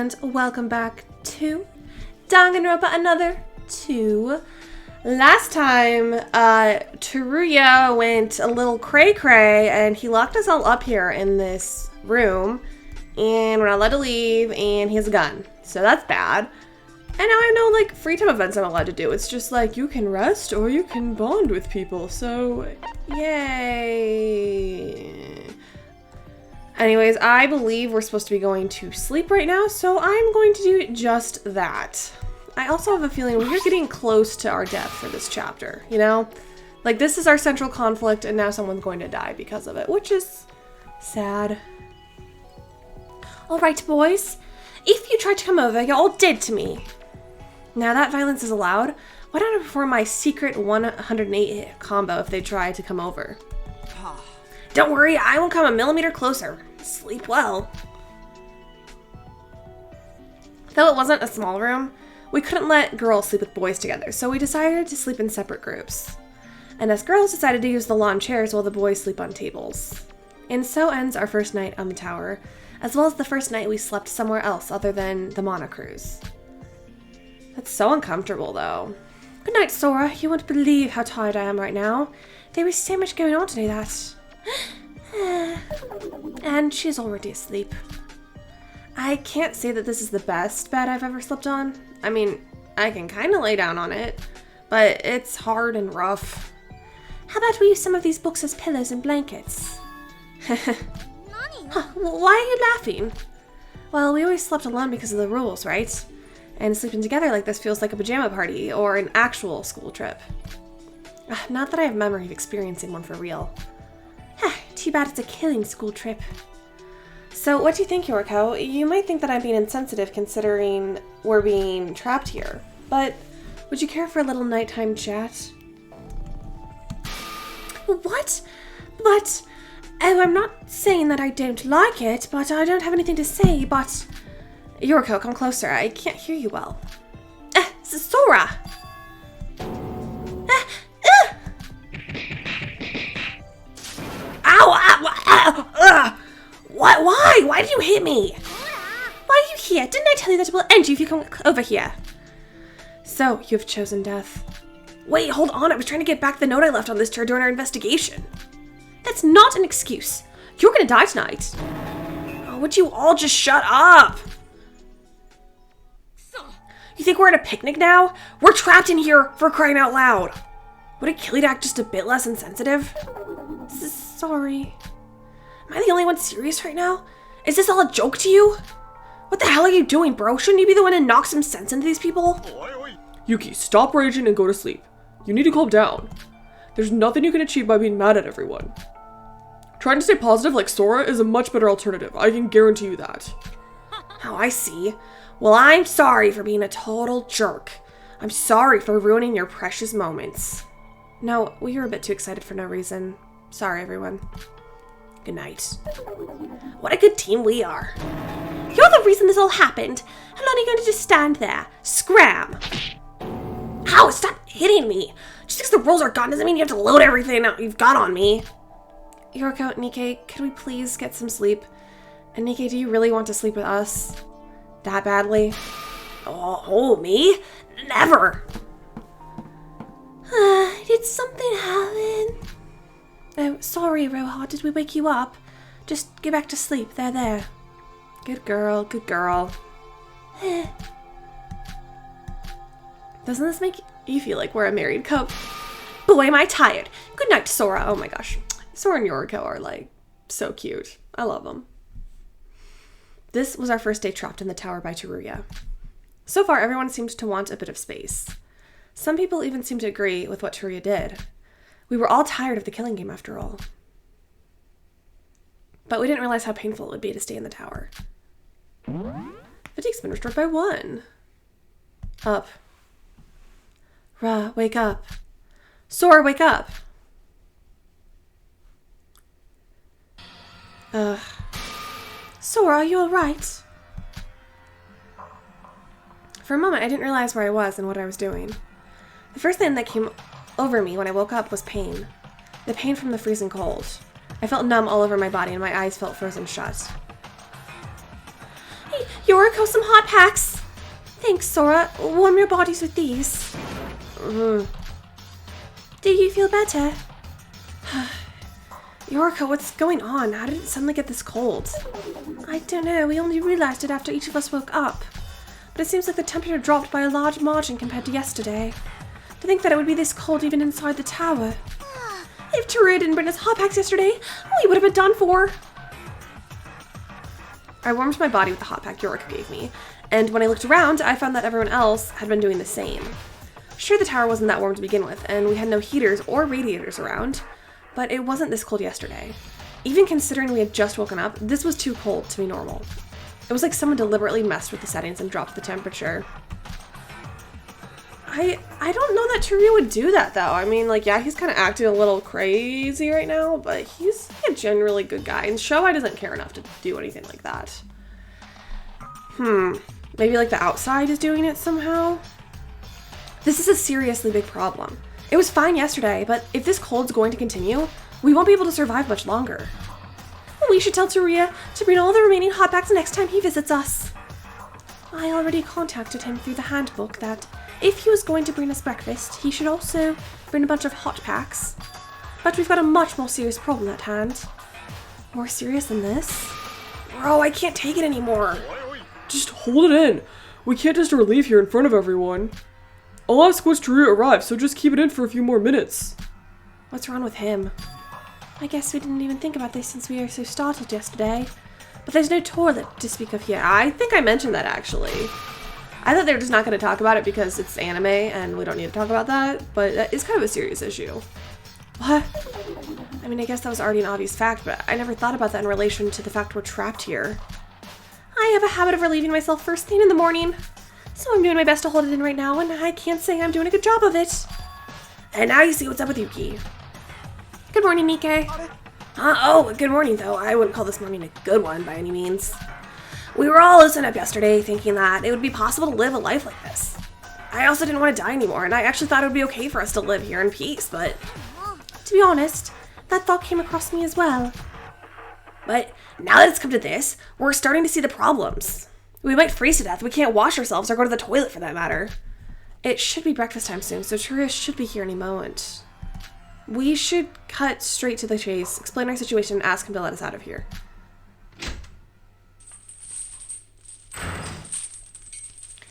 and welcome back to Danganronpa another 2. Last time, Teruya went a little cray-cray and he locked us all up here in this room and we're not allowed to leave and he has a gun. So that's bad. And now I know, like, free time events I'm allowed to do. It's just like, you can rest or you can bond with people. So, yay. Anyways, I believe we're supposed to be going to sleep right now, so I'm going to do just that. I also have a feeling we're getting close to our death for this chapter, you know? Like, this is our central conflict, and now someone's going to die because of it, which is sad. Alright, boys. If you try to come over, you're all dead to me. Now that violence is allowed, why don't I perform my secret 108 combo if they try to come over? Don't worry, I won't come a millimeter closer. Sleep well. Though it wasn't a small room, we couldn't let girls sleep with boys together, so we decided to sleep in separate groups. And us girls decided to use the lawn chairs while the boys sleep on tables. And so ends our first night on the tower, as well as the first night we slept somewhere else other than the Mana Cruise. That's so uncomfortable, though. Good night, Sora. You won't believe how tired I am right now. There was so much going on today that... And she's already asleep. I can't say that this is the best bed I've ever slept on. I mean, I can kind of lay down on it, but it's hard and rough. How about we use some of these books as pillows and blankets? Huh, why are you laughing? Well, we always slept alone because of the rules, right? And sleeping together like this feels like a pajama party or an actual school trip. Not that I have memory of experiencing one for real. Too bad it's a killing school trip. So what do you think, Yoriko? You might think that I'm being insensitive considering we're being trapped here, but would you care for a little nighttime chat? What? But... Oh, I'm not saying that I don't like it, but I don't have anything to say, but... Yoriko, come closer. I can't hear you well. Sora! Ow! What? Why? Why did you hit me? Why are you here? Didn't I tell you that it will end you if you come over here? So, you have chosen death. Wait, hold on. I was trying to get back the note I left on this chair during our investigation. That's not an excuse. You're gonna die tonight. Oh, would you all just shut up? You think we're at a picnic now? We're trapped in here, for crying out loud. Would it kill you to act just a bit less insensitive? Sorry. Am I the only one serious right now? Is this all a joke to you? What the hell are you doing, bro? Shouldn't you be the one to knock some sense into these people? Yuki, stop raging and go to sleep. You need to calm down. There's nothing you can achieve by being mad at everyone. Trying to stay positive like Sora is a much better alternative. I can guarantee you that. Oh, I see. Well, I'm sorry for being a total jerk. I'm sorry for ruining your precious moments. No, we were a bit too excited for no reason. Sorry, everyone. Good night. What a good team we are. You're the reason this all happened. How long are you going to just stand there? Scram! Ow, stop hitting me! Just because the rules are gone doesn't mean you have to load everything you've got on me. Yoriko, Nikkei, could we please get some sleep? And Nikkei, do you really want to sleep with us? That badly? Oh, me? Never! Did something happen? Oh, sorry, Roha. Did we wake you up? Just get back to sleep. There. Good girl, good girl. Doesn't this make you feel like we're a married couple? Boy, am I tired. Good night, Sora. Oh my gosh. Sora and Yoriko are, like, so cute. I love them. This was our first day trapped in the tower by Teruya. So far, everyone seemed to want a bit of space. Some people even seemed to agree with what Teruya did. We were all tired of the killing game after all. But we didn't realize how painful it would be to stay in the tower. Fatigue's been restored by 1. Up. Ra, wake up. Sora, wake up. Sora, are you alright? For a moment, I didn't realize where I was and what I was doing. The first thing that came over me when I woke up was pain. The pain from the freezing cold. I felt numb all over my body and my eyes felt frozen shut. Yoriko, some hot packs! Thanks, Sora. Warm your bodies with these. Do you feel better? Yoriko, what's going on? How did it suddenly get this cold? I don't know. We only realized it after each of us woke up. But it seems like the temperature dropped by a large margin compared to yesterday. To think that it would be this cold even inside the tower. If Teruya didn't bring us hot packs yesterday, we would have been done for. I warmed my body with the hot pack Yoriko gave me, and when I looked around, I found that everyone else had been doing the same. Sure, the tower wasn't that warm to begin with, and we had no heaters or radiators around, but it wasn't this cold yesterday. Even considering we had just woken up, this was too cold to be normal. It was like someone deliberately messed with the settings and dropped the temperature. I don't know that Teruya would do that, though. I mean, like, yeah, he's kind of acting a little crazy right now, but he's a generally good guy, and Syobai doesn't care enough to do anything like that. Maybe, like, the outside is doing it somehow? This is a seriously big problem. It was fine yesterday, but if this cold's going to continue, we won't be able to survive much longer. We should tell Teruya to bring all the remaining hot packs next time he visits us. I already contacted him through the handbook that if he was going to bring us breakfast, he should also bring a bunch of hot packs. But we've got a much more serious problem at hand. More serious than this? Bro, I can't take it anymore. Just hold it in. We can't just leave here in front of everyone. I'll ask once Teruya arrives, so just keep it in for a few more minutes. What's wrong with him? I guess we didn't even think about this since we were so startled yesterday. But there's no toilet to speak of here. I think I mentioned that, actually. I thought they were just not going to talk about it because it's anime and we don't need to talk about that, but that is kind of a serious issue. What? I mean, I guess that was already an obvious fact, but I never thought about that in relation to the fact we're trapped here. I have a habit of relieving myself first thing in the morning, so I'm doing my best to hold it in right now, and I can't say I'm doing a good job of it. And now you see what's up with Yuki. Good morning, Nikke. Oh, good morning, though. I wouldn't call this morning a good one by any means. We were all loosened up yesterday thinking that it would be possible to live a life like this. I also didn't want to die anymore, and I actually thought it would be okay for us to live here in peace, but to be honest, that thought came across me as well. But now that it's come to this, we're starting to see the problems. We might freeze to death, we can't wash ourselves or go to the toilet for that matter. It should be breakfast time soon, so Teruya should be here any moment. We should cut straight to the chase, explain our situation, and ask him to let us out of here.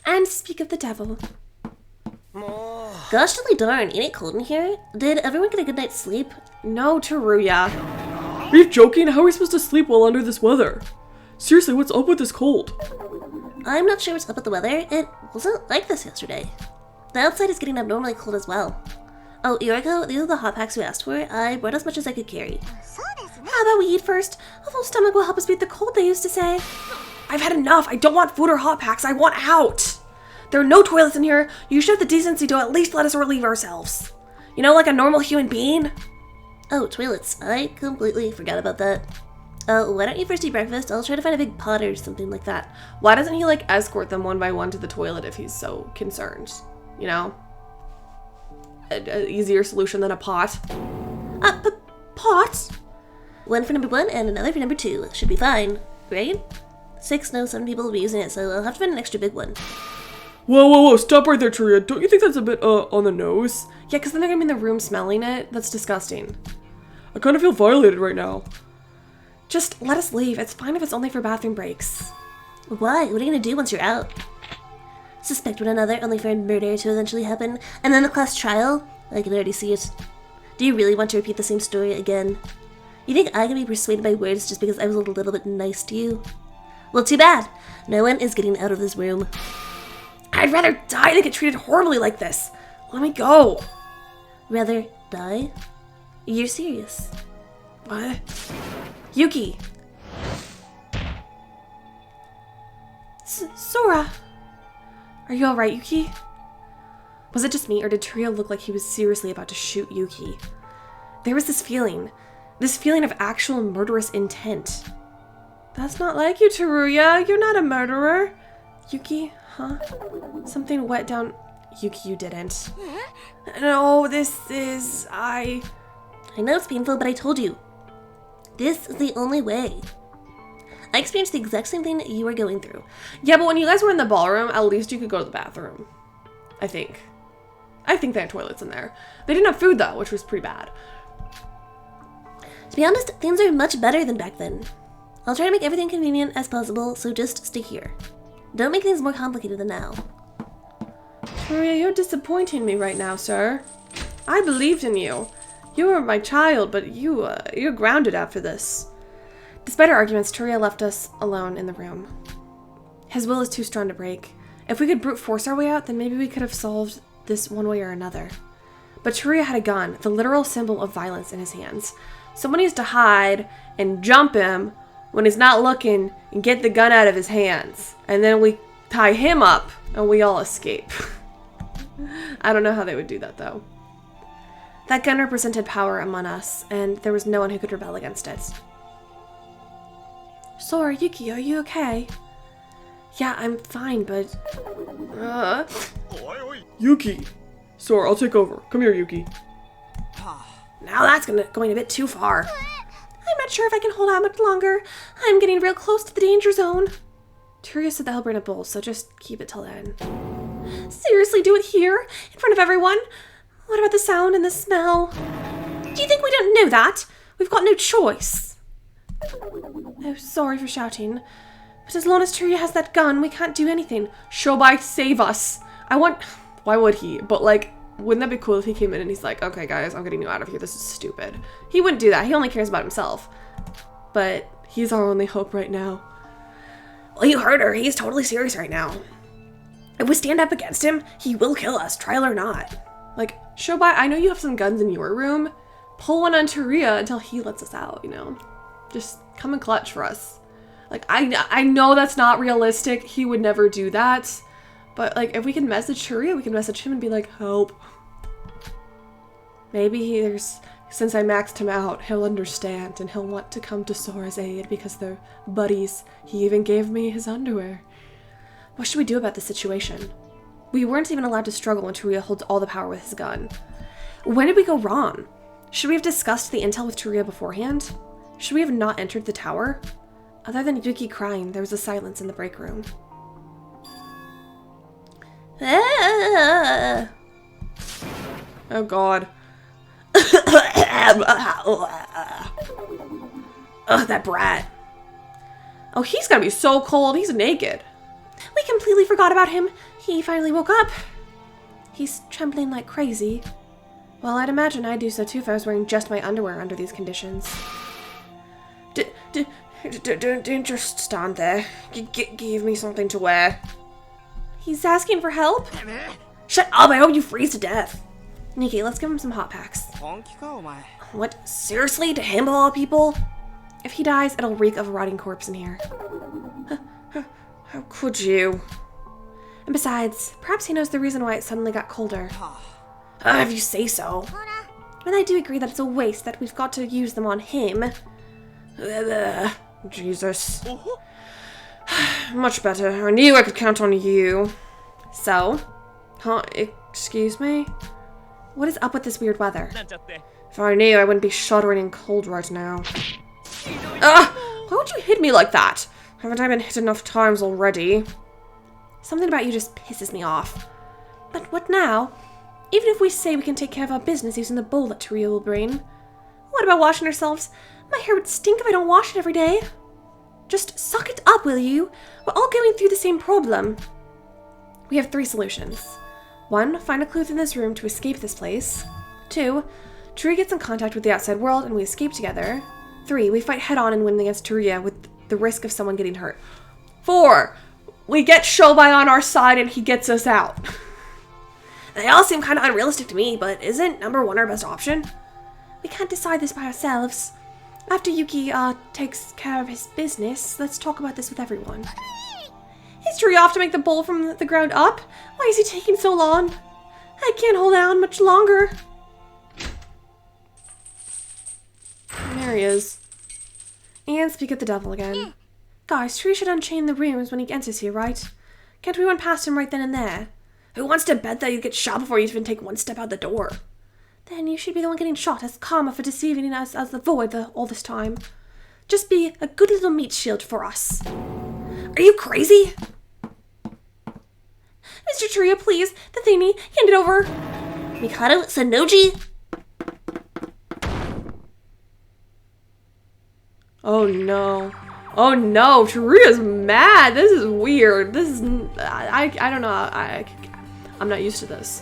And speak of the devil. Gosh really darn, ain't it cold in here? Did everyone get a good night's sleep? No, Teruya. Are you joking? How are we supposed to sleep while under this weather? Seriously, what's up with this cold? I'm not sure what's up with the weather. It wasn't like this yesterday. The outside is getting abnormally cold as well. Oh, Yoriko, these are the hot packs we asked for. I brought as much as I could carry. How about we eat first? A full stomach will help us beat the cold, they used to say. I've had enough. I don't want food or hot packs. I want out. There are no toilets in here. You should have the decency to at least let us relieve ourselves. You know, like a normal human being. Oh, toilets. I completely forgot about that. Why don't you first eat breakfast? I'll try to find a big pot or something like that. Why doesn't he, like, escort them one by one to the toilet if he's so concerned? You know? An easier solution than a pot. Pot? One for number 1 and another for number 2. Should be fine, right? 6, no, 7 people will be using it, so I'll have to find an extra big one. Whoa, stop right there, Teruya. Don't you think that's a bit, on the nose? Yeah, because then they're gonna be in the room smelling it. That's disgusting. I kind of feel violated right now. Just let us leave. It's fine if it's only for bathroom breaks. Why? What are you gonna do once you're out? Suspect one another only for a murder to eventually happen, and then the class trial? I can already see it. Do you really want to repeat the same story again? You think I can be persuaded by words just because I was a little bit nice to you? Well, too bad. No one is getting out of this room. I'd rather die than get treated horribly like this. Let me go. Rather die? You're serious? What? Yuki. Sora. Are you alright, Yuki? Was it just me, or did Teruya look like he was seriously about to shoot Yuki? There was this feeling of actual murderous intent. That's not like you, Teruya. You're not a murderer. Yuki, huh? Something wet down... Yuki, you didn't. No, I know it's painful, but I told you. This is the only way. I experienced the exact same thing that you are going through. Yeah, but when you guys were in the ballroom, at least you could go to the bathroom. I think they had toilets in there. They didn't have food, though, which was pretty bad. To be honest, things are much better than back then. I'll try to make everything convenient as possible, so just stay here. Don't make things more complicated than now. Maria, you're disappointing me right now, sir. I believed in you. You were my child, but you're grounded after this. Despite our arguments, Turia left us alone in the room. His will is too strong to break. If we could brute force our way out, then maybe we could have solved this one way or another. But Turia had a gun, the literal symbol of violence, in his hands. Someone needs to hide and jump him when he's not looking and get the gun out of his hands. And then we tie him up and we all escape. I don't know how they would do that, though. That gun represented power among us, and there was no one who could rebel against it. Sora, Yuki, are you okay? Yeah, I'm fine, but... Yuki! Sora, I'll take over. Come here, Yuki. Now that's going a bit too far. I'm not sure if I can hold out much longer. I'm getting real close to the danger zone. Turia said that he'll bring a bowl, so just keep it till then. Seriously, do it here? In front of everyone? What about the sound and the smell? Do you think we don't know that? We've got no choice. Oh, sorry for shouting. But as long as Turia has that gun, we can't do anything. Syobai, save us. Why would he? But like, wouldn't that be cool if he came in and he's like, okay guys, I'm getting you out of here. This is stupid. He wouldn't do that. He only cares about himself. But he's our only hope right now. Well, you heard her. He's totally serious right now. If we stand up against him, he will kill us, trial or not. Like, Syobai, I know you have some guns in your room. Pull one on Turia until he lets us out, you know? Just come and clutch for us. Like, I know that's not realistic. He would never do that. But, like, if we can message Turia, we can message him and be like, help. Maybe since I maxed him out, he'll understand and he'll want to come to Sora's aid because they're buddies. He even gave me his underwear. What should we do about the situation? We weren't even allowed to struggle when Turia holds all the power with his gun. When did we go wrong? Should we have discussed the intel with Turia beforehand? Should we have not entered the tower? Other than Yuki crying, there was a silence in the break room. Ah! Oh god. Ugh, that brat. Oh, he's gonna be so cold. He's naked. We completely forgot about him. He finally woke up. He's trembling like crazy. Well, I'd imagine I'd do so too if I was wearing just my underwear under these conditions. Don't just stand there. Give me something to wear. He's asking for help? Shut up, I hope you freeze to death. Nikki, let's give him some hot packs. What? Seriously? To him of all people? If he dies, it'll reek of a rotting corpse in here. How could you? And besides, perhaps he knows the reason why it suddenly got colder. If you say so. But I do agree that it's a waste that we've got to use them on him. Jesus. Much better. I knew I could count on you. So? Huh? Excuse me? What is up with this weird weather? If I knew, I wouldn't be shuddering in cold right now. Why would you hit me like that? Haven't I been hit enough times already? Something about you just pisses me off. But what now? Even if we say we can take care of our business using the bowl that Turia will bring. What about washing ourselves? My hair would stink if I don't wash it every day. Just suck it up, will you? We're all going through the same problem. We have 3 solutions. 1, find a clue in this room to escape this place. 2, Turia gets in contact with the outside world and we escape together. 3, we fight head-on and win against Turia with the risk of someone getting hurt. 4, we get Syobai on our side and he gets us out. They all seem kind of unrealistic to me, but isn't number 1 our best option? We can't decide this by ourselves. After Yuki, takes care of his business, let's talk about this with everyone. Is Turia off to make the bowl from the ground up? Why is he taking so long? I can't hold on much longer. There he is. And speak of the devil again. Guys, Turia should unchain the rooms when he enters here, right? Can't we run past him right then and there? Who wants to bet that you get shot before you even take 1 step out the door? Then you should be the one getting shot as karma for deceiving us as the void all this time. Just be a good little meat shield for us. Are you crazy? Mr. Churia, please, the thingy, hand it over. Mikado Sanoji? Oh no. Oh no, Churia's mad. This is weird. This is, I don't know. I'm not used to this.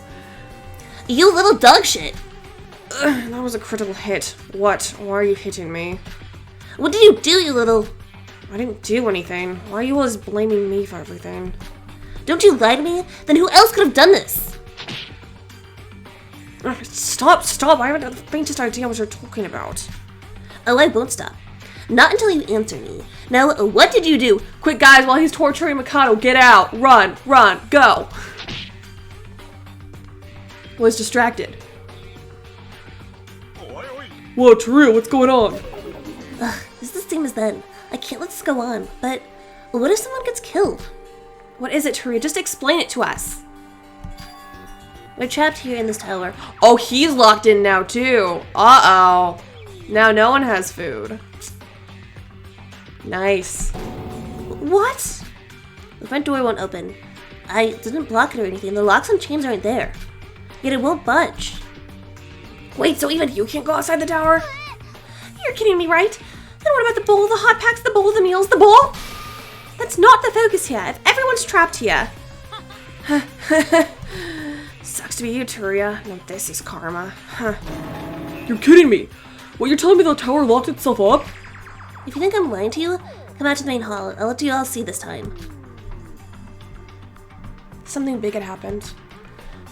You little dog shit. Ugh, that was a critical hit. What? Why are you hitting me? What did you do, you little... I didn't do anything. Why are you always blaming me for everything? Don't you lie to me? Then who else could have done this? Ugh, stop. I haven't the faintest idea what you're talking about. Oh, I won't stop. Not until you answer me. Now, what did you do? Quick, guys, while he's torturing Mikado, get out. Run, go. Was distracted. Whoa, Churia, what's going on? Ugh, this is the same as then. I can't let this go on, but what if someone gets killed? What is it, Churia? Just explain it to us. We're trapped here in this tower. Oh, he's locked in now, too. Uh-oh. Now no one has food. Nice. What? The front door won't open. I didn't block it or anything. The locks and chains aren't there. Yet it won't budge. Wait, so even you can't go outside the tower? You're kidding me, right? Then what about the bowl, the hot packs, the bowl, the meals, the bowl? That's not the focus here. If everyone's trapped here. Sucks to be you, Churia. No, this is karma. Huh. You're kidding me! What, you're telling me the tower locked itself up? If you think I'm lying to you, come out to the main hall. I'll let you all see this time. Something big had happened.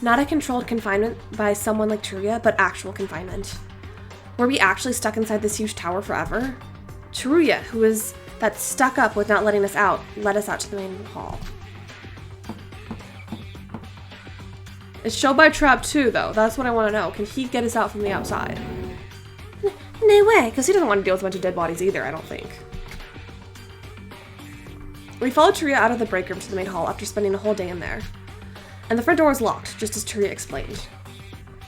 Not a controlled confinement by someone like Churia, but actual confinement. Were we actually stuck inside this huge tower forever? Churia, who is that stuck up with not letting us out, led us out to the main hall. Is Syobai trapped too, though? That's what I want to know. Can he get us out from the outside? No way, because he doesn't want to deal with a bunch of dead bodies either, I don't think. We followed Churia out of the break room to the main hall after spending a whole day in there. And the front door was locked, just as Churia explained.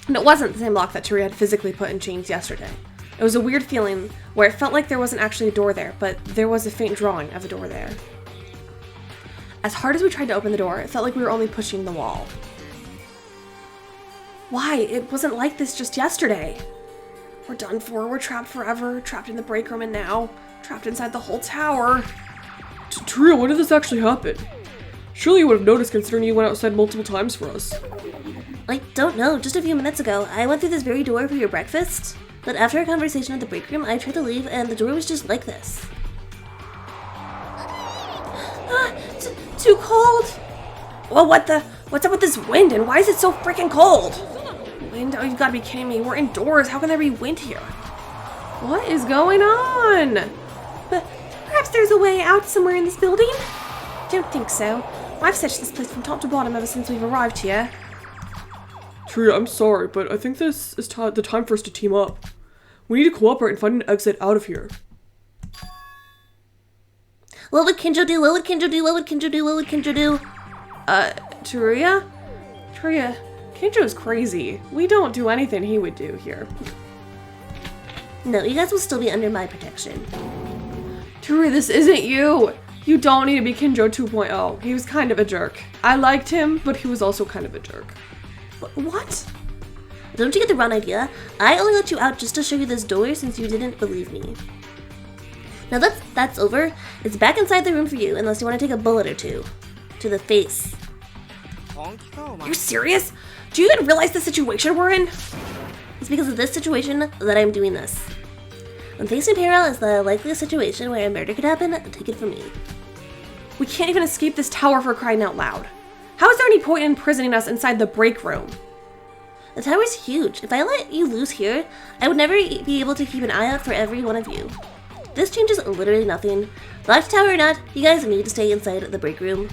And it wasn't the same lock that Churia had physically put in chains yesterday. It was a weird feeling where it felt like there wasn't actually a door there, but there was a faint drawing of a door there. As hard as we tried to open the door, it felt like we were only pushing the wall. Why? It wasn't like this just yesterday. We're done for, we're trapped forever, trapped in the break room, and now trapped inside the whole tower. Churia, when did this actually happen? Surely you would have noticed considering you went outside multiple times for us. I don't know, just a few minutes ago, I went through this very door for your breakfast. But after a conversation at the break room, I tried to leave and the door was just like this. Too cold? Well, what's up with this wind and why is it so freaking cold? Wind? Oh, you gotta be kidding me. We're indoors. How can there be wind here? What is going on? But perhaps there's a way out somewhere in this building? Don't think so. I've searched this place from top to bottom ever since we've arrived here. Churia, I'm sorry, but I think this is the time for us to team up. We need to cooperate and find an exit out of here. What would Kinjo do? What would Kinjo do? What would Kinjo do? What would Kinjo do? Churia? Churia, Kinjo's crazy. We don't do anything he would do here. No, you guys will still be under my protection. Churia, this isn't you. You don't need to be Kinjo 2.0. He was kind of a jerk. I liked him, but he was also kind of a jerk. What? Don't you get the wrong idea? I only let you out just to show you this door since you didn't believe me. Now that's over. It's back inside the room for you unless you want to take a bullet or two. To the face. You're serious? Do you even realize the situation we're in? It's because of this situation that I'm doing this. When facing peril is the likeliest situation where a murder could happen, take it from me. We can't even escape this tower for crying out loud. How is there any point in imprisoning us inside the break room? The tower's huge. If I let you loose here, I would never be able to keep an eye out for every one of you. This changes literally nothing. Locked tower or not, you guys need to stay inside the break room.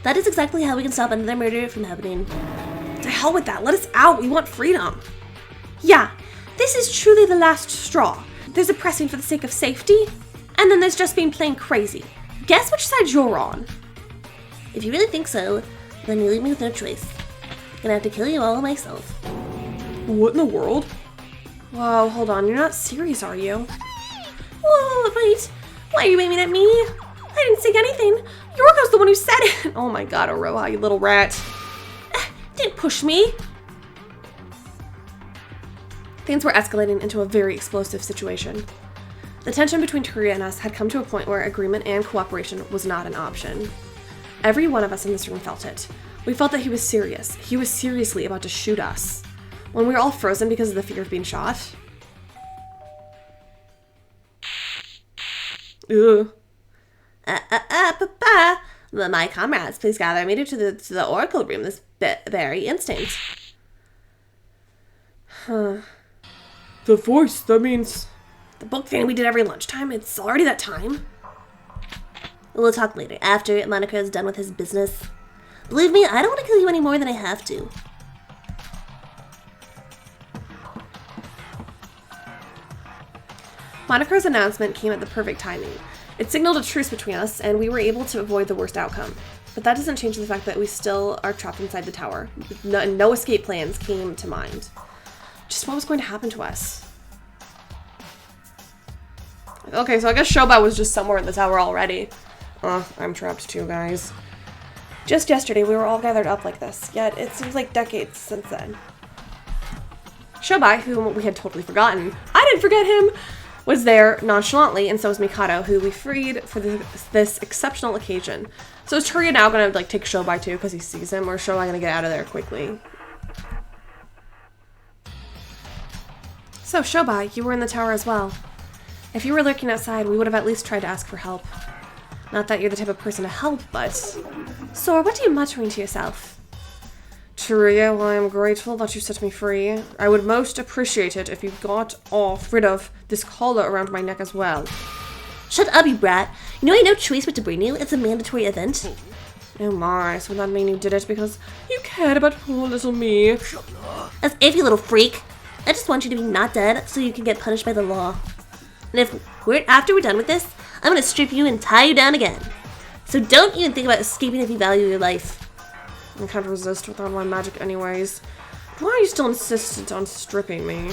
That is exactly how we can stop another murder from happening. To hell with that, let us out, we want freedom. Yeah, this is truly the last straw. There's oppressing for the sake of safety, and then there's just being plain crazy. Guess which side you're on. If you really think so, then you leave me with no choice. I'm gonna have to kill you all myself. What in the world? Whoa, hold on, you're not serious, are you? Oh, wait. Why are you aiming at me? I didn't say anything. Yoriko's the one who said it. Oh my god, Aroha, you little rat. Didn't push me. Things were escalating into a very explosive situation. The tension between Turia and us had come to a point where agreement and cooperation was not an option. Every one of us in this room felt it. We felt that he was serious. He was seriously about to shoot us. When we were all frozen because of the fear of being shot. Ugh. Papa. My comrades, please gather me to the oracle room this very instant. Huh. The voice, that means... The book thing we did every lunchtime, it's already that time. We'll talk later, after Monaco is done with his business. Believe me, I don't want to kill you any more than I have to. Monaco's announcement came at the perfect timing. It signaled a truce between us, and we were able to avoid the worst outcome. But that doesn't change the fact that we still are trapped inside the tower. No escape plans came to mind. Just what was going to happen to us? Okay, so I guess Syobai was just somewhere in the tower already. I'm trapped too, guys. Just yesterday, we were all gathered up like this, yet it seems like decades since then. Syobai, whom we had totally forgotten, I didn't forget him, was there nonchalantly, and so was Mikado, who we freed for this exceptional occasion. So is Turia now gonna like take Syobai too because he sees him, or is Syobai gonna get out of there quickly? So Syobai, you were in the tower as well. If you were lurking outside, we would have at least tried to ask for help. Not that you're the type of person to help, but... Sora, what are you muttering to yourself? Turia, well, I am grateful that you set me free. I would most appreciate it if you got rid of this collar around my neck as well. Shut up, you brat. You know I had no choice but to bring you. It's a mandatory event. Oh my, so that mean you did it because you cared about poor little me? As if, you little freak. I just want you to be not dead so you can get punished by the law. And after we're done with this, I'm gonna strip you and tie you down again. So don't even think about escaping if you value your life. I can't resist without my magic anyways. Why are you still insistent on stripping me?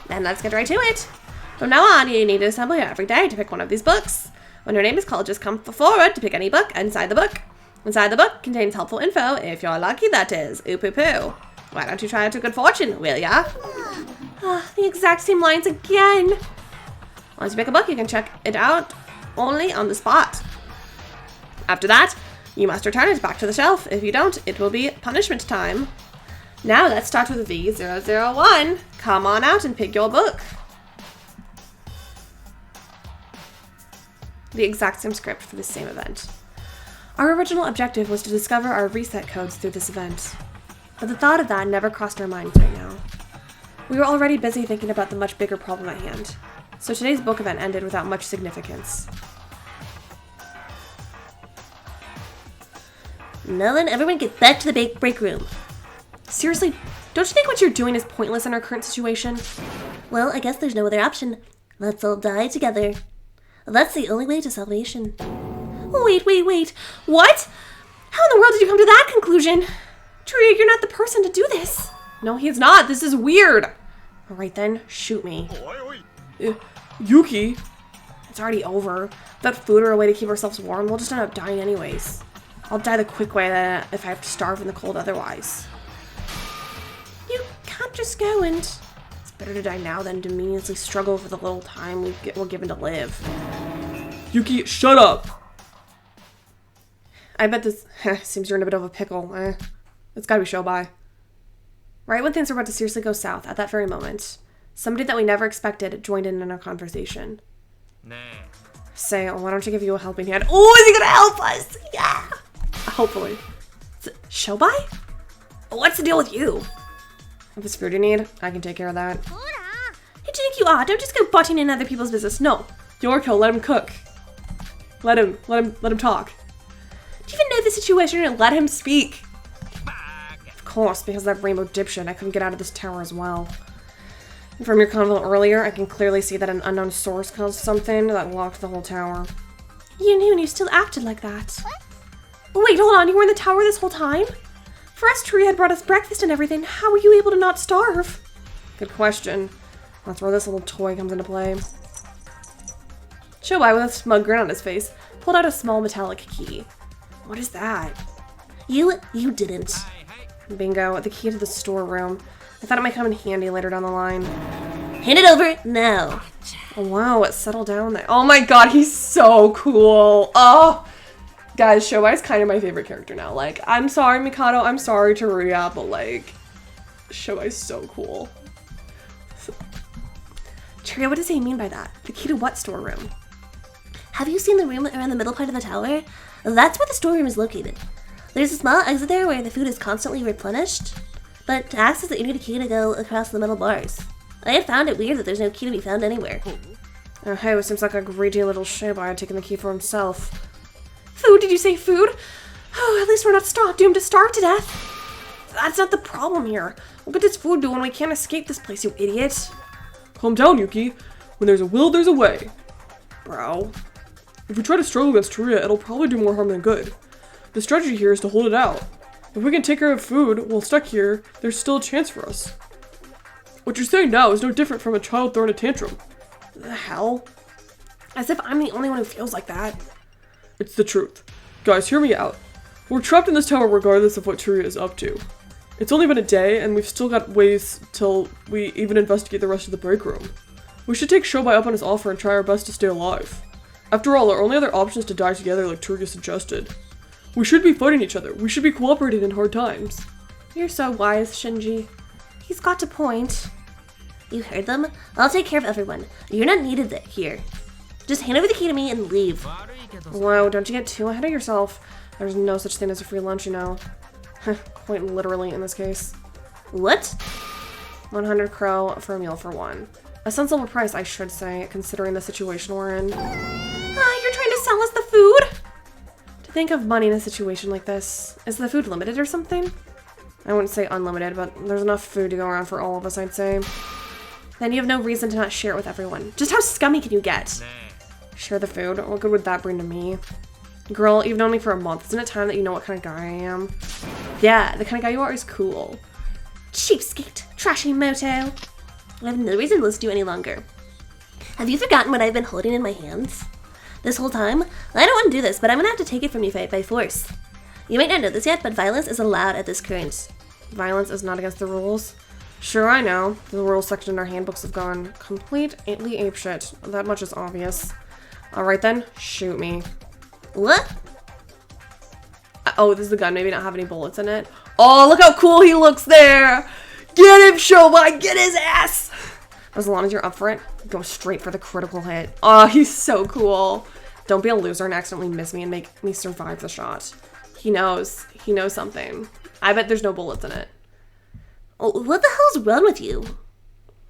Then let's get right to it. From now on, you need to assemble here every day to pick one of these books. When your name is called, just come forward to pick any book inside the book. Inside the book contains helpful info, if you're lucky, that is. Ooh-poo-poo. Why don't you try it to good fortune, will ya? The exact same lines again. Once you pick a book, you can check it out only on the spot. After that, you must return it back to the shelf. If you don't, it will be punishment time. Now let's start with V001. Come on out and pick your book. The exact same script for the same event. Our original objective was to discover our reset codes through this event. But the thought of that never crossed our minds right now. We were already busy thinking about the much bigger problem at hand. So today's book event ended without much significance. Now then, everyone get back to the break room. Seriously, don't you think what you're doing is pointless in our current situation? Well, I guess there's no other option. Let's all die together. That's the only way to salvation. Wait. What? How in the world did you come to that conclusion? Turia, you're not the person to do this. No, he is not. This is weird. All right then, shoot me. Yuki? It's already over. Without food or a way to keep ourselves warm, we'll just end up dying anyways. I'll die the quick way if I have to starve in the cold otherwise. You can't just go and... It's better to die now than to meaninglessly struggle for the little time we're given to live. Yuki, shut up! I bet this... seems you're in a bit of a pickle. It's gotta be Syobai. Right when things were about to seriously go south, at that very moment, somebody that we never expected joined in our conversation. Say, why don't you give you a helping hand? Oh, is he gonna help us? Yeah! Hopefully. Syobai? What's the deal with you? If it's food you need, I can take care of that. Who do you think you are? Don't just go butting in other people's business. No. Yoriko, let him cook. Let him talk. Do you even know the situation and let him speak? Of course, because of that rainbow dipshit, I couldn't get out of this tower as well. And from your convo earlier, I can clearly see that an unknown source caused something that locked the whole tower. You knew and you still acted like that. Wait, hold on, you were in the tower this whole time? For us, Turia had brought us breakfast and everything. How were you able to not starve? Good question. That's where this little toy comes into play. Syobai, with a smug grin on his face, pulled out a small metallic key. What is that? You didn't. Bingo, the key to the storeroom. I thought it might come in handy later down the line. Hand it over now. Oh, wow, settle down there. Oh my god, he's so cool. Oh, guys, Syobai's kind of my favorite character now. Like, I'm sorry, Mikado, I'm sorry, Teruya, but like, Syobai's so cool. Teruya, what does he mean by that? The key to what storeroom? Have you seen the room around the middle part of the tower? That's where the storeroom is located. There's a small exit there where the food is constantly replenished, but to access it you need a key to go across the metal bars. I had found it weird that there's no key to be found anywhere. Oh, hey, it seems like a greedy little Syobai had taken the key for himself. Food? Did you say food? Oh, at least we're not doomed to starve to death. That's not the problem here. What could this food do when we can't escape this place, you idiot? Calm down, Yuki. When there's a will, there's a way. Bro. If we try to struggle against Teruya, it'll probably do more harm than good. The strategy here is to hold it out. If we can take care of food while stuck here, there's still a chance for us. What you're saying now is no different from a child throwing a tantrum. The hell? As if I'm the only one who feels like that. It's the truth. Guys, hear me out. We're trapped in this tower regardless of what Teruya is up to. It's only been a day, and we've still got ways till we even investigate the rest of the break room. We should take Syobai up on his offer and try our best to stay alive. After all, our only other option is to die together like Teruya suggested. We should be fighting each other. We should be cooperating in hard times. You're so wise, Shinji. He's got a point. You heard them? I'll take care of everyone. You're not needed here. Just hand over the key to me and leave. Whoa, don't you get too ahead of yourself. There's no such thing as a free lunch, you know. Quite literally in this case. What? 100 crow for a meal for one. A sensible price, I should say, considering the situation we're in. You're trying to sell us the food? To think of money in a situation like this. Is the food limited or something? I wouldn't say unlimited, but there's enough food to go around for all of us, I'd say. Then you have no reason to not share it with everyone. Just how scummy can you get? Share the food? What good would that bring to me? Girl, you've known me for a month. Isn't it time that you know what kind of guy I am? Yeah, the kind of guy you are is cool. Cheapskate. Trashy moto. I have no reason to listen to you any longer. Have you forgotten what I've been holding in my hands? This whole time? I don't want to do this, but I'm gonna have to take it from you by force. You might not know this yet, but violence is allowed at this current. Violence is not against the rules? Sure, I know. The rules section in our handbooks have gone completely apeshit. That much is obvious. Alright then, shoot me. What? Oh, this is the gun. Maybe not have any bullets in it. Oh, look how cool he looks there! Get him, Syobai! Get his ass! As long as you're up for it, go straight for the critical hit. Oh, he's so cool. Don't be a loser and accidentally miss me and make me survive the shot. He knows. He knows something. I bet there's no bullets in it. Oh, what the hell's wrong with you?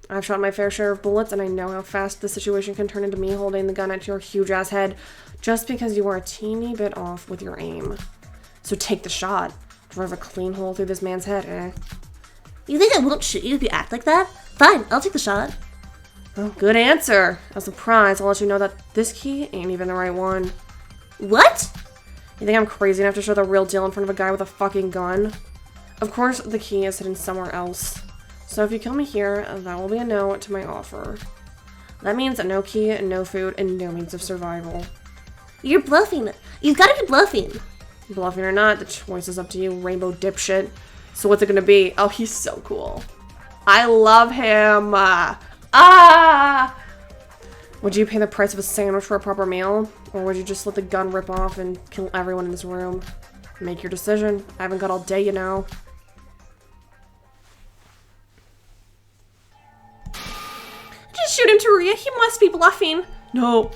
I've shot my fair share of bullets, and I know how fast the situation can turn into me holding the gun at your huge-ass head just because you are a teeny bit off with your aim. So take the shot. Drive a clean hole through this man's head, eh? You think I won't shoot you if you act like that? Fine, I'll take the shot. Oh, good answer. As a prize, I'll let you know that this key ain't even the right one. What? You think I'm crazy enough to show the real deal in front of a guy with a fucking gun? Of course, the key is hidden somewhere else. So if you kill me here, that will be a no to my offer. That means no key, no food, and no means of survival. You're bluffing. You've got to be bluffing. Bluffing or not, the choice is up to you, rainbow dipshit. So what's it gonna be? Oh, he's so cool. I love him. Would you pay the price of a sandwich for a proper meal? Or would you just let the gun rip off and kill everyone in this room? Make your decision. I haven't got all day, you know. Just shoot him, Teruya. He must be bluffing. No.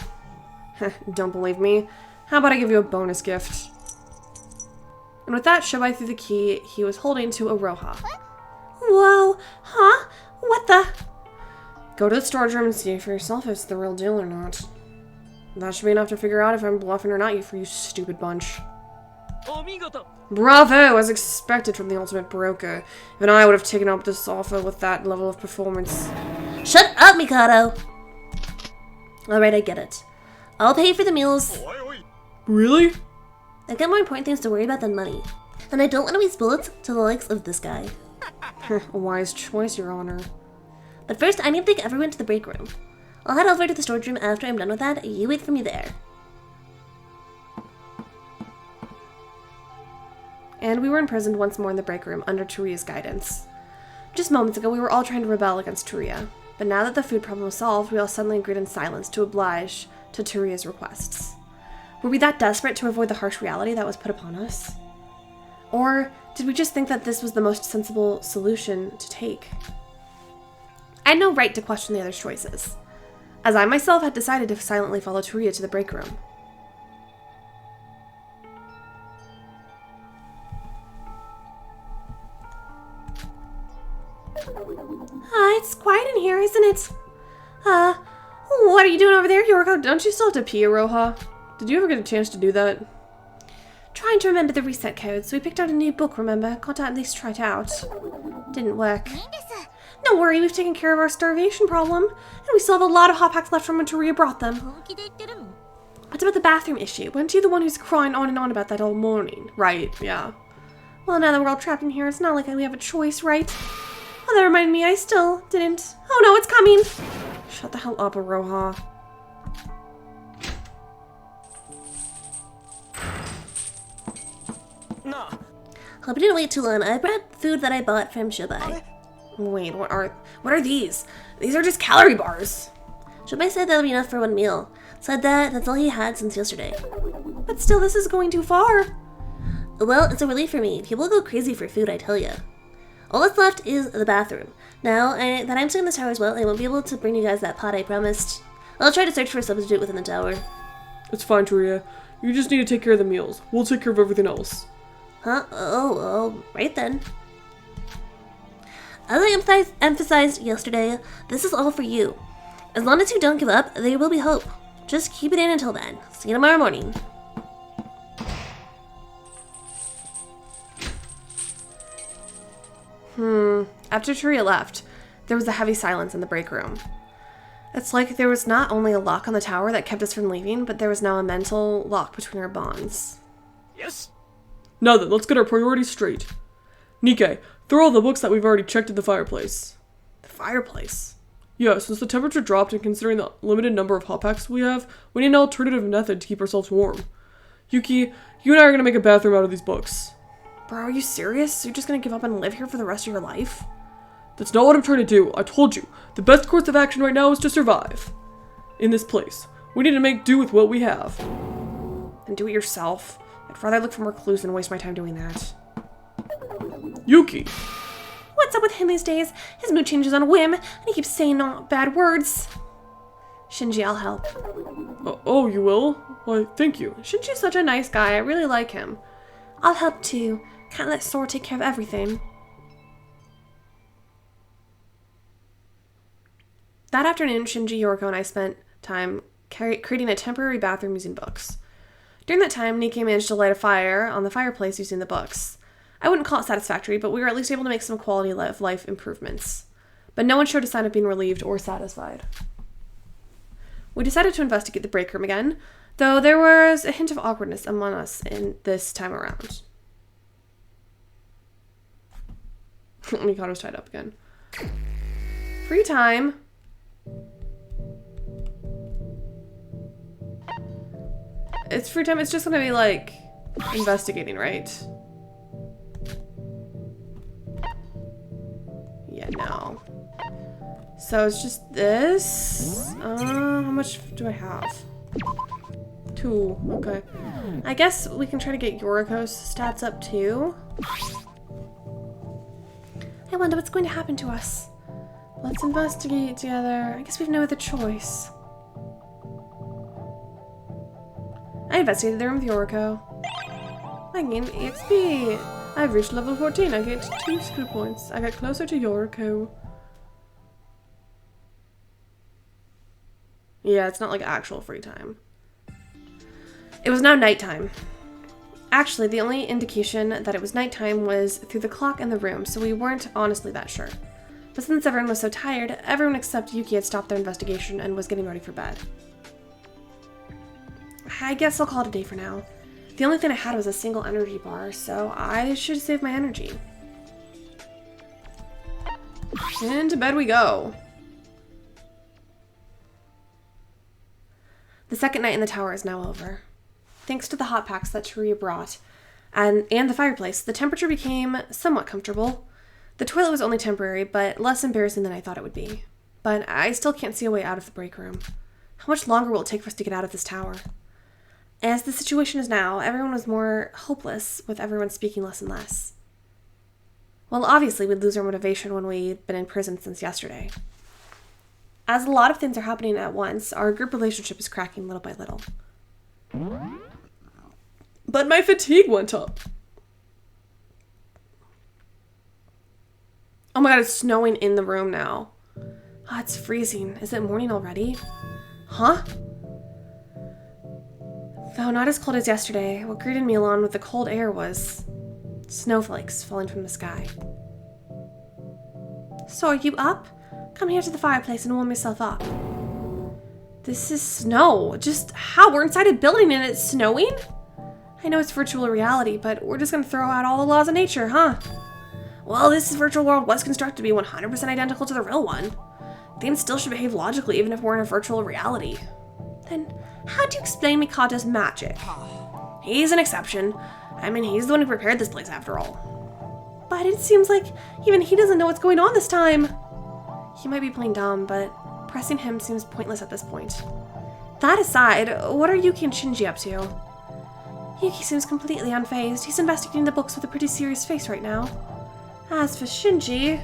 Don't believe me? How about I give you a bonus gift? And with that, Syobai threw the key he was holding to Aroha. Whoa, huh? What the? Go to the storage room and see for yourself if it's the real deal or not. That should be enough to figure out if I'm bluffing or not, you stupid bunch. Bravo, as expected from the ultimate broker. Even I would have taken up this offer with that level of performance. Shut up, Mikado! Alright, I get it. I'll pay for the meals. Really? I've got more important things to worry about than money. And I don't want to waste bullets to the likes of this guy. A wise choice, Your Honor. But first, I need to take everyone to the break room. I'll head over to the storage room after I'm done with that. You wait for me there. And we were imprisoned once more in the break room under Turia's guidance. Just moments ago, we were all trying to rebel against Turia, but now that the food problem was solved, we all suddenly agreed in silence to oblige to Turia's requests. Were we that desperate to avoid the harsh reality that was put upon us? Or did we just think that this was the most sensible solution to take? I had no right to question the other's choices, as I myself had decided to silently follow Turia to the break room. It's quiet in here, isn't it? What are you doing over there, Yoriko? Don't you still have to pee, Aroha? Did you ever get a chance to do that? Trying to remember the reset codes. We picked out a new book, remember? Got to at least try it out. Didn't work. Don't worry, we've taken care of our starvation problem, and we still have a lot of hot packs left from when Turia brought them. What about the bathroom issue? Weren't you the one who's crying on and on about that all morning? Right, yeah. Well, now that we're all trapped in here, it's not like we have a choice, right? Oh, that reminded me, I still didn't. Oh no, it's coming! Shut the hell up, Aroha. Hope you didn't wait too long. I brought food that I bought from Syobai. Wait, what are these? These are just calorie bars. Syobai said that'll be enough for one meal. Said that's all he had since yesterday. But still, this is going too far. Well, it's a relief for me. People go crazy for food, I tell ya. All that's left is the bathroom. Now that I'm stuck in this tower as well, I won't be able to bring you guys that pot I promised. I'll try to search for a substitute within the tower. It's fine, Turia. You just need to take care of the meals. We'll take care of everything else. Huh? Oh, right then. As I emphasized yesterday, this is all for you. As long as you don't give up, there will be hope. Just keep it in until then. See you tomorrow morning. After Turia left, there was a heavy silence in the break room. It's like there was not only a lock on the tower that kept us from leaving, but there was now a mental lock between our bonds. Yes? Now then, let's get our priorities straight. Nikke, throw all the books that we've already checked in the fireplace. The fireplace? Yeah, since the temperature dropped and considering the limited number of hot packs we have, we need an alternative method to keep ourselves warm. Yuki, you and I are gonna make a bathroom out of these books. Bro, are you serious? You're just gonna give up and live here for the rest of your life? That's not what I'm trying to do. I told you, the best course of action right now is to survive. In this place, we need to make do with what we have. Then do it yourself. I'd rather look for more clues than waste my time doing that. Yuki! What's up with him these days? His mood changes on a whim, and he keeps saying not bad words. Shinji, I'll help. Oh, you will? Why, thank you. Shinji's such a nice guy. I really like him. I'll help too. Can't let Sora take care of everything. That afternoon, Shinji, Yoriko, and I spent time creating a temporary bathroom using books. During that time, Nikke managed to light a fire on the fireplace using the books. I wouldn't call it satisfactory, but we were at least able to make some quality of life improvements. But no one showed a sign of being relieved or satisfied. We decided to investigate the break room again, though there was a hint of awkwardness among us in this time around. Mikado's tied up again. Free time. It's free time. It's just gonna be like investigating, right? Yeah, no. So it's just this. How much do I have? 2. Okay. I guess we can try to get Yoriko's stats up too. I wonder what's going to happen to us. Let's investigate together. I guess we have no other choice. I investigated the room with Yoriko. I gained XP. I've reached level 14. I get 2 skill points. I got closer to Yoriko. Yeah, it's not like actual free time. It was now nighttime. Actually, the only indication that it was nighttime was through the clock in the room, so we weren't honestly that sure. But since everyone was so tired, everyone except Yuki had stopped their investigation and was getting ready for bed. I guess I'll call it a day for now. The only thing I had was a single energy bar, so I should save my energy. And to bed we go. The second night in the tower is now over. Thanks to the hot packs that Taria brought, and the fireplace, the temperature became somewhat comfortable. The toilet was only temporary, but less embarrassing than I thought it would be. But I still can't see a way out of the break room. How much longer will it take for us to get out of this tower? As the situation is now, everyone was more hopeless, with everyone speaking less and less. Well, obviously, we'd lose our motivation when we'd been in prison since yesterday. As a lot of things are happening at once, our group relationship is cracking little by little. But my fatigue went up. Oh my god, it's snowing in the room now. Ah, it's freezing. Is it morning already? Huh? Though not as cold as yesterday, what greeted me along with the cold air was snowflakes falling from the sky. So are you up? Come here to the fireplace and warm yourself up. This is snow. Just how? We're inside a building and it's snowing? I know it's virtual reality, but we're just gonna throw out all the laws of nature, huh? Well, this virtual world was constructed to be 100% identical to the real one. Things still should behave logically even if we're in a virtual reality. Then, how do you explain Mikado's magic? He's an exception. I mean, he's the one who prepared this place after all. But it seems like even he doesn't know what's going on this time. He might be playing dumb, but pressing him seems pointless at this point. That aside, what are Yuki and Shinji up to? Yuki seems completely unfazed. He's investigating the books with a pretty serious face right now. As for Shinji,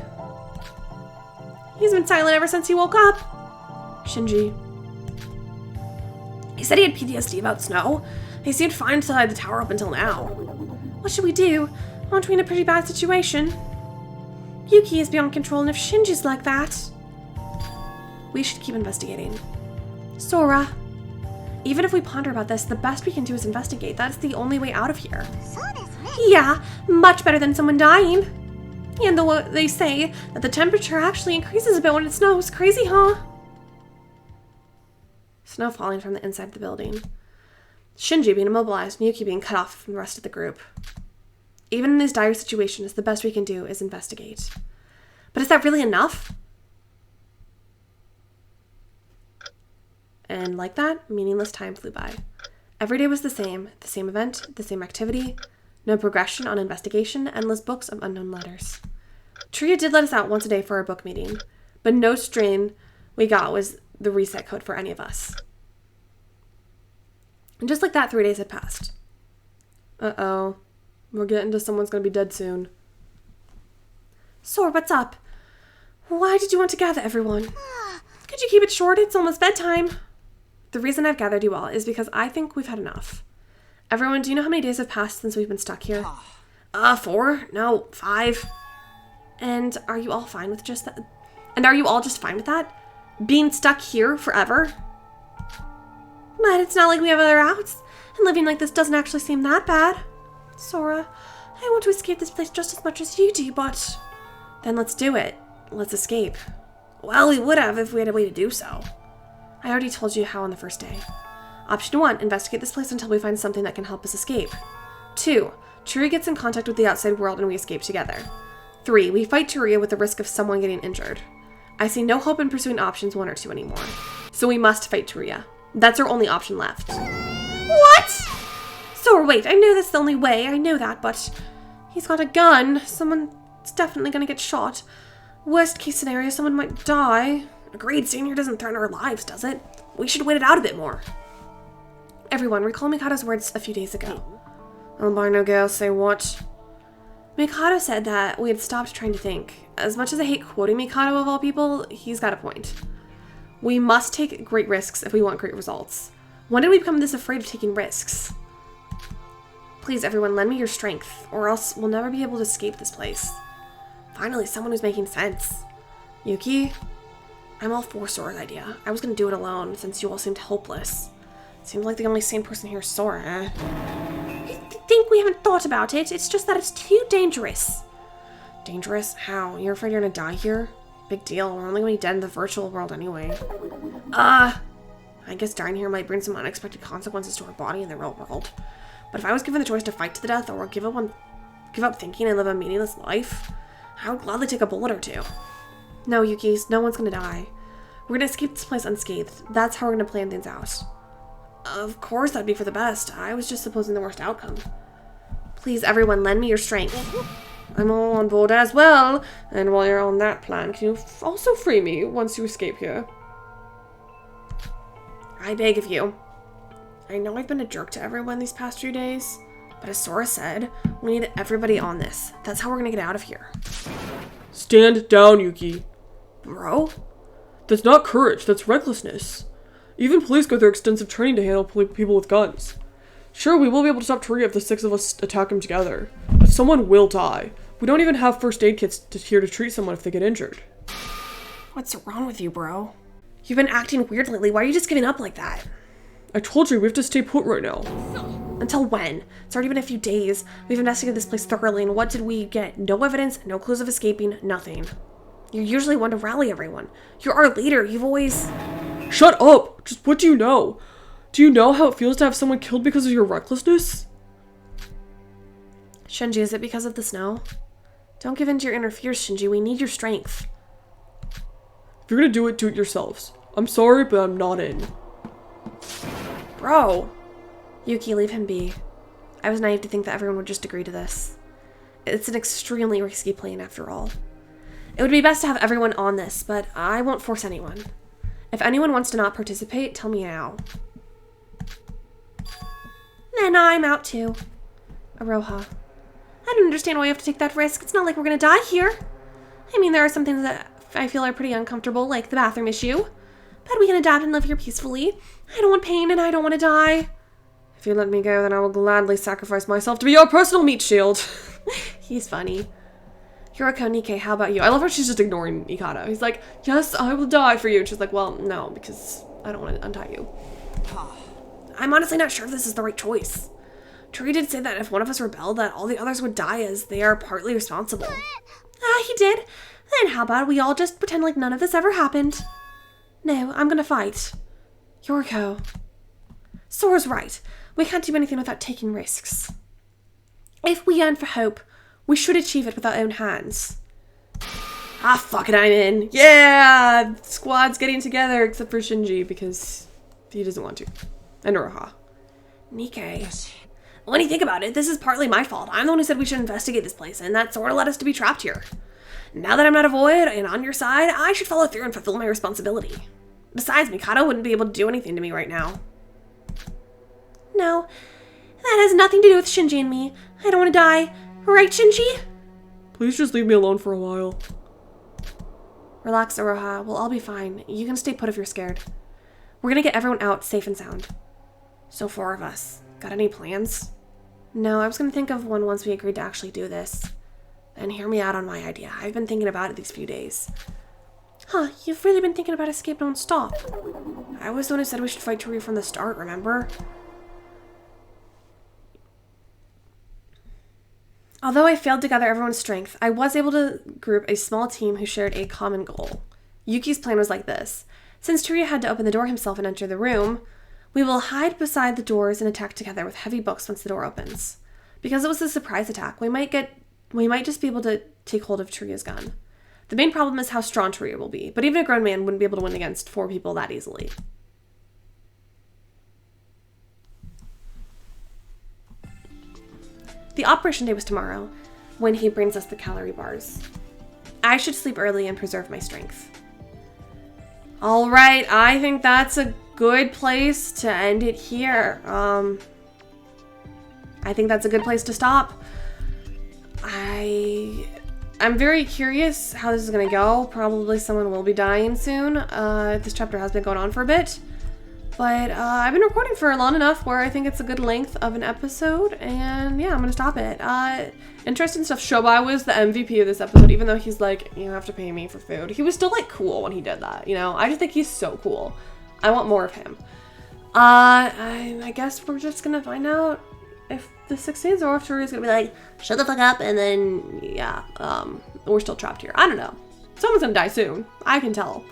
he's been silent ever since he woke up. Shinji. He said he had PTSD about snow. He seemed fine inside the tower up until now. What should we do? Aren't we in a pretty bad situation? Yuki is beyond control, and if Shinji's like that, we should keep investigating. Sora. Even if we ponder about this, the best we can do is investigate. That's the only way out of here. Yeah, much better than someone dying. And they say that the temperature actually increases a bit when it snows. Crazy, huh? Snow falling from the inside of the building. Shinji being immobilized and Yuki being cut off from the rest of the group. Even in these dire situations, the best we can do is investigate. But is that really enough? And like that, meaningless time flew by. Every day was the same event, the same activity, no progression on investigation, endless books of unknown letters. Tria did let us out once a day for our book meeting, but no strain we got was the reset code for any of us. And just like that, 3 days had passed. Uh-oh. We're getting to someone's gonna be dead soon. Sora, what's up? Why did you want to gather everyone? Could you keep it short? It's almost bedtime. The reason I've gathered you all is because I think we've had enough. Everyone, do you know how many days have passed since we've been stuck here? 4? No, 5. And are you all fine with just that? And are you all just fine with that? Being stuck here forever? But it's not like we have other outs, and living like this doesn't actually seem that bad. Sora, I want to escape this place just as much as you do, but... Then let's do it. Let's escape. Well, we would have if we had a way to do so. I already told you how on the first day. Option 1, investigate this place until we find something that can help us escape. 2, Taria gets in contact with the outside world and we escape together. 3, we fight Taria with the risk of someone getting injured. I see no hope in pursuing options 1 or 2 anymore. So we must fight Taria. That's our only option left. What? Sora, wait, I know that's the only way, I know that, but... He's got a gun. Someone's definitely gonna get shot. Worst case scenario, someone might die. Agreed, Senior doesn't threaten our lives, does it? We should wait it out a bit more. Everyone, recall Mikado's words a few days ago. Albino girl, say what? Mikado said that we had stopped trying to think. As much as I hate quoting Mikado of all people, he's got a point. We must take great risks if we want great results. When did we become this afraid of taking risks? Please, everyone, lend me your strength, or else we'll never be able to escape this place. Finally, someone who's making sense. Yuki? I'm all for Sora's idea. I was gonna do it alone, since you all seemed hopeless. Seems like the only sane person here is Sora. I think we haven't thought about it. It's just that it's too dangerous. Dangerous? How? You're afraid you're gonna die here? Big deal. We're only gonna be dead in the virtual world anyway. I guess dying here might bring some unexpected consequences to our body in the real world. But if I was given the choice to fight to the death or give up thinking and live a meaningless life, I would gladly take a bullet or 2. No, Yukis, no one's gonna die. We're gonna escape this place unscathed. That's how we're gonna plan things out. Of course that'd be for the best. I was just supposing the worst outcome. Please, everyone, lend me your strength. I'm all on board as well. And while you're on that plan, can you also free me once you escape here? I beg of you. I know I've been a jerk to everyone these past few days, but as Sora said, we need everybody on this. That's how we're gonna get out of here. Stand down, Yuki. Bro? That's not courage, that's recklessness. Even police go through extensive training to handle people with guns. Sure, we will be able to stop Toria if the 6 of us attack him together, but someone will die. We don't even have first aid kits here to treat someone if they get injured. What's wrong with you, bro? You've been acting weird lately. Why are you just giving up like that? I told you, we have to stay put right now. Until when? It's already been a few days. We've investigated this place thoroughly, and what did we get? No evidence, no clues of escaping, nothing. You're usually one to rally everyone. You're our leader. You've always... Shut up! Just what do you know? Do you know how it feels to have someone killed because of your recklessness? Shinji, is it because of the snow? Don't give in to your inner fears, Shinji. We need your strength. If you're gonna do it yourselves. I'm sorry, but I'm not in. Bro! Yuki, leave him be. I was naive to think that everyone would just agree to this. It's an extremely risky plan after all. It would be best to have everyone on this, but I won't force anyone. If anyone wants to not participate, tell me now. Then I'm out too. Aroha. I don't understand why you have to take that risk. It's not like we're gonna die here. I mean, there are some things that I feel are pretty uncomfortable, like the bathroom issue. But we can adapt and live here peacefully. I don't want pain and I don't want to die. If you let me go, then I will gladly sacrifice myself to be your personal meat shield. He's funny. Yoriko, Nikkei, how about you? I love how she's just ignoring Ikata. He's like, yes, I will die for you. And she's like, well, no, because I don't want to untie you. I'm honestly not sure if this is the right choice. Tori did say that if one of us rebelled, that all the others would die as they are partly responsible. He did. Then how about we all just pretend like none of this ever happened? No, I'm gonna fight. Yoriko. Sora's right. We can't do anything without taking risks. If we yearn for hope, we should achieve it with our own hands. Ah, fuck it, I'm in. Yeah! Squad's getting together, except for Shinji, because he doesn't want to. And Oroha. Nikkei. When you think about it, this is partly my fault. I'm the one who said we should investigate this place, and that Sora led us to be trapped here. Now that I'm not a void and on your side, I should follow through and fulfill my responsibility. Besides, Mikado wouldn't be able to do anything to me right now. No, that has nothing to do with Shinji and me. I don't want to die. Right, Shinji? Please just leave me alone for a while. Relax, Oroha. We'll all be fine. You can stay put if you're scared. We're gonna get everyone out safe and sound. So 4 of us. Got any plans? No, I was gonna think of one once we agreed to actually do this. And hear me out on my idea. I've been thinking about it these few days. Huh, you've really been thinking about escape non-stop. I was the one who said we should fight Toru from the start, remember? Although I failed to gather everyone's strength, I was able to group a small team who shared a common goal. Yuki's plan was like this. Since Toru had to open the door himself and enter the room, we will hide beside the doors and attack together with heavy books once the door opens. Because it was a surprise attack, we might just be able to take hold of Toru's gun. The main problem is how strong Toru will be, but even a grown man wouldn't be able to win against 4 people that easily. The operation day was tomorrow, when he brings us the calorie bars. I should sleep early and preserve my strength. Alright, I think that's a good place to end it here. I think that's a good place to stop. I'm very curious how this is gonna go. Probably someone will be dying soon. This chapter has been going on for a bit. But I've been recording for long enough where I think it's a good length of an episode. And yeah, I'm gonna stop it. Interesting stuff. Syobai was the MVP of this episode, even though he's like, you have to pay me for food. He was still like cool when he did that, you know? I just think he's so cool. I want more of him. I guess we're just gonna find out if this succeeds or if Toru's gonna be like, shut the fuck up, and then, yeah, we're still trapped here. I don't know. Someone's gonna die soon. I can tell.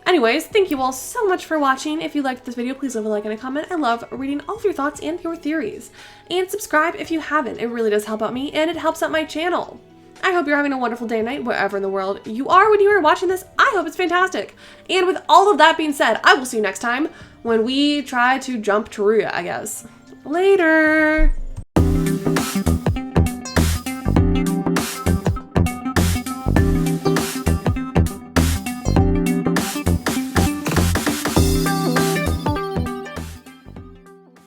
Anyways, thank you all so much for watching. If you liked this video, please leave a like and a comment. I love reading all of your thoughts and your theories. And subscribe if you haven't. It really does help out me, and it helps out my channel. I hope you're having a wonderful day and night, wherever in the world you are when you are watching this. I hope it's fantastic. And with all of that being said, I will see you next time. when we try to jump Teruya, I guess. Later!